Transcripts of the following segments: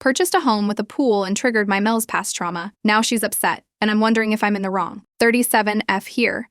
Purchased a home with a pool and triggered my Mel's past trauma. Now she's upset, and I'm wondering if I'm in the wrong. 37F here.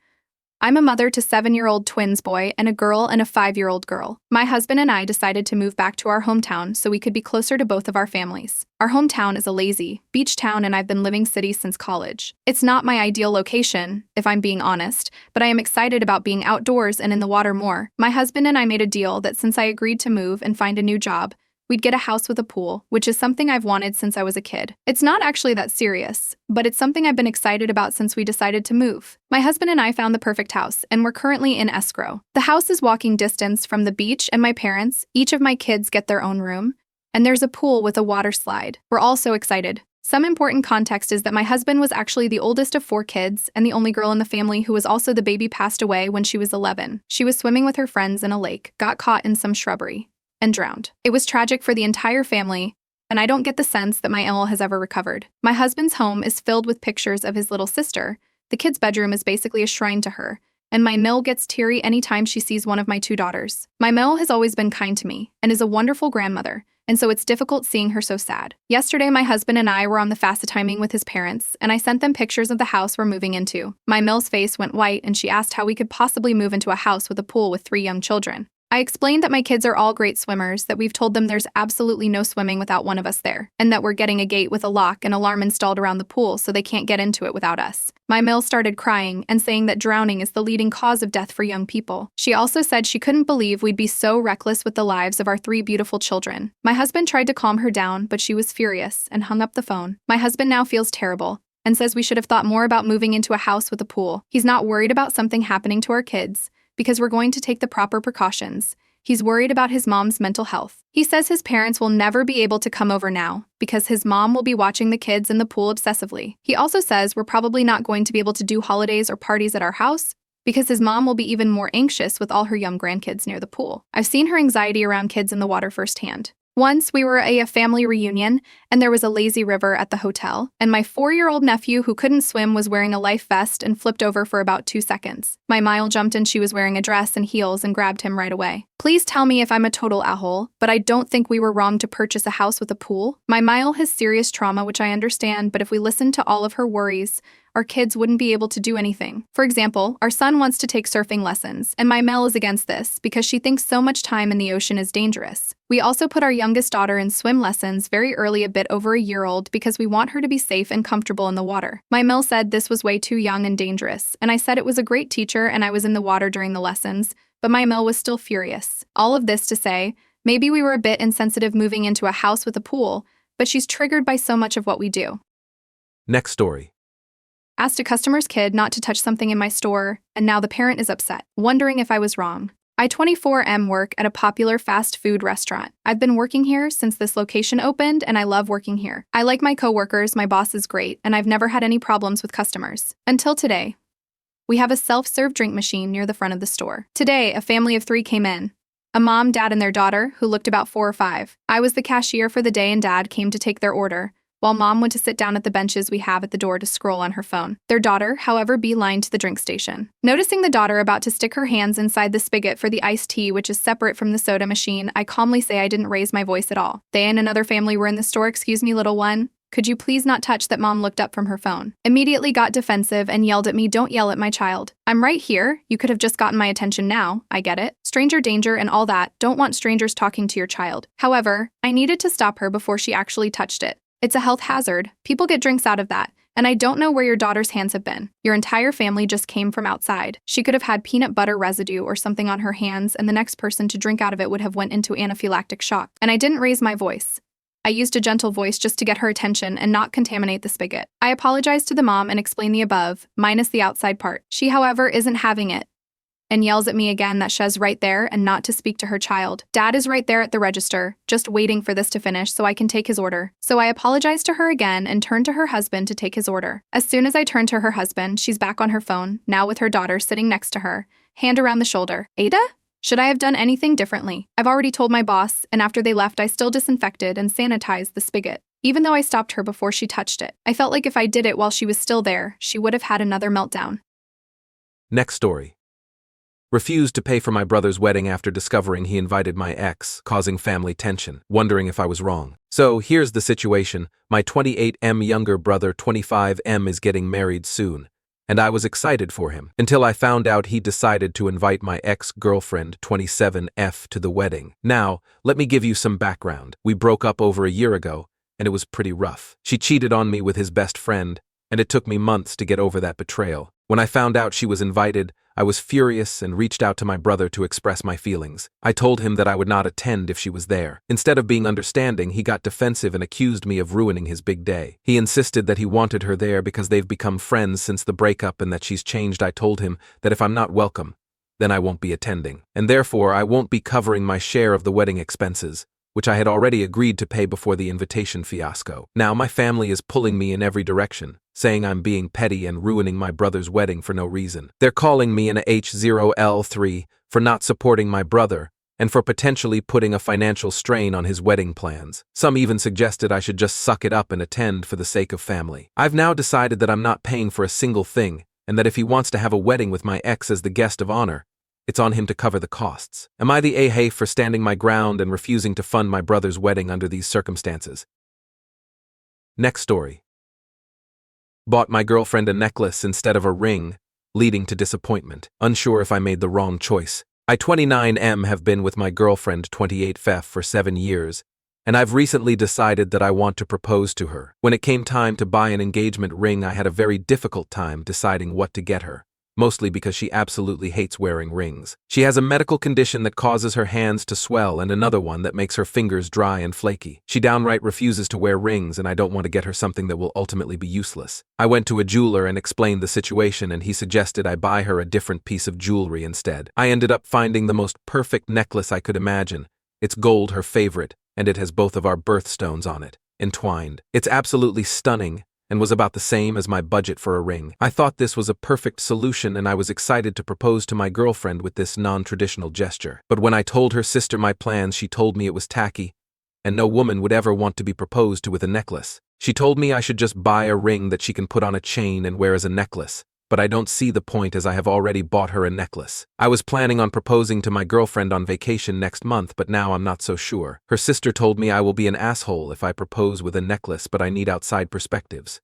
I'm a mother to 7-year-old twins boy and a girl and a 5-year-old girl. My husband and I decided to move back to our hometown so we could be closer to both of our families. Our hometown is a lazy beach town and I've been living city since college. It's not my ideal location, if I'm being honest, but I am excited about being outdoors and in the water more. My husband and I made a deal that since I agreed to move and find a new job, we'd get a house with a pool, which is something I've wanted since I was a kid. It's not actually that serious, but it's something I've been excited about since we decided to move. My husband and I found the perfect house, and we're currently in escrow. The house is walking distance from the beach and my parents. Each of my kids get their own room, and there's a pool with a water slide. We're all so excited. Some important context is that my husband was actually the oldest of 4 kids and the only girl in the family who was also the baby passed away when she was 11. She was swimming with her friends in a lake, got caught in some shrubbery, and drowned. It was tragic for the entire family, and I don't get the sense that my Emil has ever recovered. My husband's home is filled with pictures of his little sister. The kid's bedroom is basically a shrine to her, and my Mel gets teary anytime she sees one of my 2 daughters. My Mel has always been kind to me and is a wonderful grandmother, and so it's difficult seeing her so sad. Yesterday, my husband and I were on the FaceTiming with his parents, and I sent them pictures of the house we're moving into. My Mel's face went white, and she asked how we could possibly move into a house with a pool with 3 young children. I explained that my kids are all great swimmers, that we've told them there's absolutely no swimming without one of us there, and that we're getting a gate with a lock and alarm installed around the pool so they can't get into it without us. My Mel started crying and saying that drowning is the leading cause of death for young people. She also said she couldn't believe we'd be so reckless with the lives of our 3 beautiful children. My husband tried to calm her down, but she was furious and hung up the phone. My husband now feels terrible and says we should have thought more about moving into a house with a pool. He's not worried about something happening to our kids, because we're going to take the proper precautions. He's worried about his mom's mental health. He says his parents will never be able to come over now because his mom will be watching the kids in the pool obsessively. He also says we're probably not going to be able to do holidays or parties at our house because his mom will be even more anxious with all her young grandkids near the pool. I've seen her anxiety around kids in the water firsthand. Once, we were at a family reunion, and there was a lazy river at the hotel, and my 4-year-old nephew who couldn't swim was wearing a life vest and flipped over for about 2 seconds. My Mile jumped in, she was wearing a dress and heels and grabbed him right away. Please tell me if I'm a total a-hole, but I don't think we were wrong to purchase a house with a pool. My Mile has serious trauma, which I understand, but if we listen to all of her worries, our kids wouldn't be able to do anything. For example, our son wants to take surfing lessons, and my Mel is against this because she thinks so much time in the ocean is dangerous. We also put our youngest daughter in swim lessons very early, a bit over a year old, because we want her to be safe and comfortable in the water. My Mel said this was way too young and dangerous, and I said it was a great teacher and I was in the water during the lessons, but my Mel was still furious. All of this to say, maybe we were a bit insensitive moving into a house with a pool, but she's triggered by so much of what we do. Next story. Asked a customer's kid not to touch something in my store, and now the parent is upset, wondering if I was wrong. I 24M work at a popular fast food restaurant. I've been working here since this location opened, and I love working here. I like my coworkers, my boss is great, and I've never had any problems with customers. Until today. We have a self-serve drink machine near the front of the store. Today, a family of 3 came in. A mom, dad, and their daughter, who looked about 4 or 5. I was the cashier for the day, and dad came to take their order, while mom went to sit down at the benches we have at the door to scroll on her phone. Their daughter, however, beelined to the drink station. Noticing the daughter about to stick her hands inside the spigot for the iced tea, which is separate from the soda machine, I calmly say I didn't raise my voice at all. They and another family were in the store. Excuse me, little one. Could you please not touch that? Mom looked up from her phone. Immediately got defensive and yelled at me, don't yell at my child. I'm right here. You could have just gotten my attention now. I get it. Stranger danger and all that. Don't want strangers talking to your child. However, I needed to stop her before she actually touched it. It's a health hazard. People get drinks out of that. And I don't know where your daughter's hands have been. Your entire family just came from outside. She could have had peanut butter residue or something on her hands, and the next person to drink out of it would have went into anaphylactic shock. And I didn't raise my voice. I used a gentle voice just to get her attention and not contaminate the spigot. I apologized to the mom and explained the above, minus the outside part. She, however, isn't having it, and yells at me again that she's right there and not to speak to her child. Dad is right there at the register, just waiting for this to finish so I can take his order. So I apologized to her again and turned to her husband to take his order. As soon as I turned to her husband, she's back on her phone, now with her daughter sitting next to her, hand around the shoulder. Ada? Should I have done anything differently? I've already told my boss, and after they left I still disinfected and sanitized the spigot. Even though I stopped her before she touched it. I felt like if I did it while she was still there, she would have had another meltdown. Next story. refused to pay for my brother's wedding after discovering he invited my ex, causing family tension, wondering if I was wrong. So here's the situation. My 28M younger brother 25M is getting married soon, and I was excited for him, until I found out he decided to invite my ex-girlfriend 27F to the wedding. Now, let me give you some background. We broke up over a year ago, and it was pretty rough. She cheated on me with his best friend, and it took me months to get over that betrayal. When I found out she was invited, I was furious and reached out to my brother to express my feelings. I told him that I would not attend if she was there. Instead of being understanding, he got defensive and accused me of ruining his big day. He insisted that he wanted her there because they've become friends since the breakup and that she's changed. I told him that if I'm not welcome, then I won't be attending, and therefore I won't be covering my share of the wedding expenses, which I had already agreed to pay before the invitation fiasco. Now my family is pulling me in every direction, saying I'm being petty and ruining my brother's wedding for no reason. They're calling me an H0L3 for not supporting my brother and for potentially putting a financial strain on his wedding plans. Some even suggested I should just suck it up and attend for the sake of family. I've now decided that I'm not paying for a single thing, and that if he wants to have a wedding with my ex as the guest of honor, it's on him to cover the costs. Am I the a-hay for standing my ground and refusing to fund my brother's wedding under these circumstances? Next story. Bought my girlfriend a necklace instead of a ring, leading to disappointment. Unsure if I made the wrong choice. I 29M have been with my girlfriend 28F for 7 years, and I've recently decided that I want to propose to her. When it came time to buy an engagement ring, I had a very difficult time deciding what to get her, mostly because she absolutely hates wearing rings. She has a medical condition that causes her hands to swell and another one that makes her fingers dry and flaky. She downright refuses to wear rings, and I don't want to get her something that will ultimately be useless. I went to a jeweler and explained the situation, and he suggested I buy her a different piece of jewelry instead. I ended up finding the most perfect necklace I could imagine. It's gold, her favorite, and it has both of our birthstones on it, entwined. It's absolutely stunning, and was about the same as my budget for a ring. I thought this was a perfect solution, and I was excited to propose to my girlfriend with this non-traditional gesture. But when I told her sister my plans, she told me it was tacky, and no woman would ever want to be proposed to with a necklace. She told me I should just buy a ring that she can put on a chain and wear as a necklace, but I don't see the point as I have already bought her a necklace. I was planning on proposing to my girlfriend on vacation next month, but now I'm not so sure. Her sister told me I will be an asshole if I propose with a necklace, but I need outside perspectives.